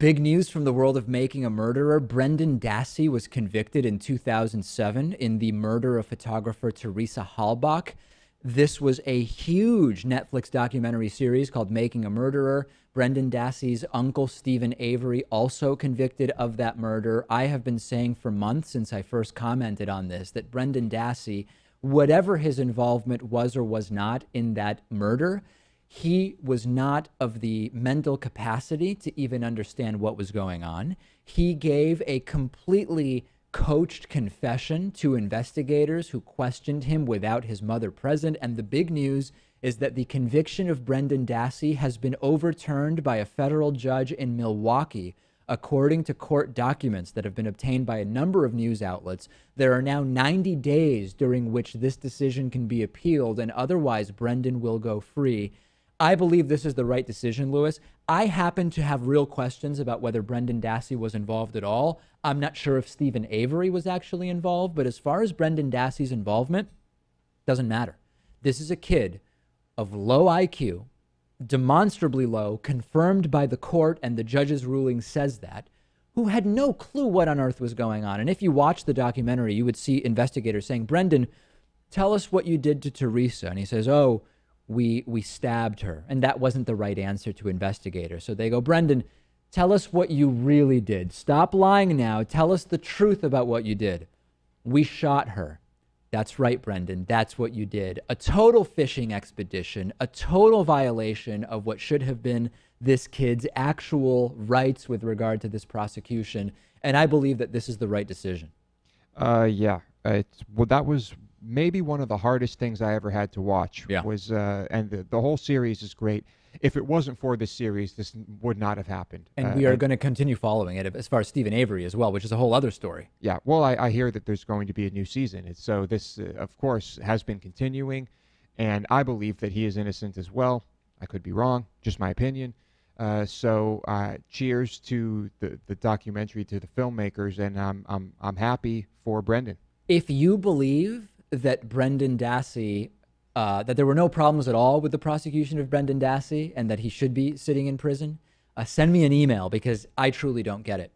Big news from the world of Making a Murderer. Brendan Dassey was convicted in 2007 in the murder of photographer Teresa Halbach. This was a huge Netflix documentary series called Making a Murderer. Brendan Dassey's uncle, Stephen Avery, also convicted of that murder. I have been saying for months since I first commented on this that Brendan Dassey, whatever his involvement was or was not in that murder, he was not of the mental capacity to even understand what was going on. He gave a completely coached confession to investigators who questioned him without his mother present. And the big news is that the conviction of Brendan Dassey has been overturned by a federal judge in Milwaukee. According to court documents that have been obtained by a number of news outlets, there are now 90 days during which this decision can be appealed, and otherwise Brendan will go free. I believe this is the right decision, Lewis. I happen to have real questions about whether Brendan Dassey was involved at all. I'm not sure if Stephen Avery was actually involved, but as far as Brendan Dassey's involvement, doesn't matter. This is a kid of low IQ, demonstrably low, confirmed by the court, and the judge's ruling says that, who had no clue what on earth was going on. And if you watch the documentary, you would see investigators saying, Brendan, tell us what you did to Teresa. And he says, oh, we stabbed her. And that wasn't the right answer to investigators. So they go, Brendan, tell us what you really did. Stop lying now. Tell us the truth about what you did. We shot her. That's right, Brendan. That's what you did. A total fishing expedition, a total violation of what should have been this kid's actual rights with regard to this prosecution. And I believe that this is the right decision. Yeah. Well, that was maybe one of the hardest things I ever had to watch. Yeah. Was and the whole series is great. If it wasn't for this series, this would not have happened. And we are going to continue following it as far as Stephen Avery as well, which is a whole other story. Yeah. Well, I hear that there's going to be a new season. And so this, of course, has been continuing. And I believe that he is innocent as well. I could be wrong, just my opinion. So cheers to the documentary, to the filmmakers, and I'm happy for Brendan. If you believe that Brendan Dassey, that there were no problems at all with the prosecution of Brendan Dassey and that he should be sitting in prison, send me an email because I truly don't get it.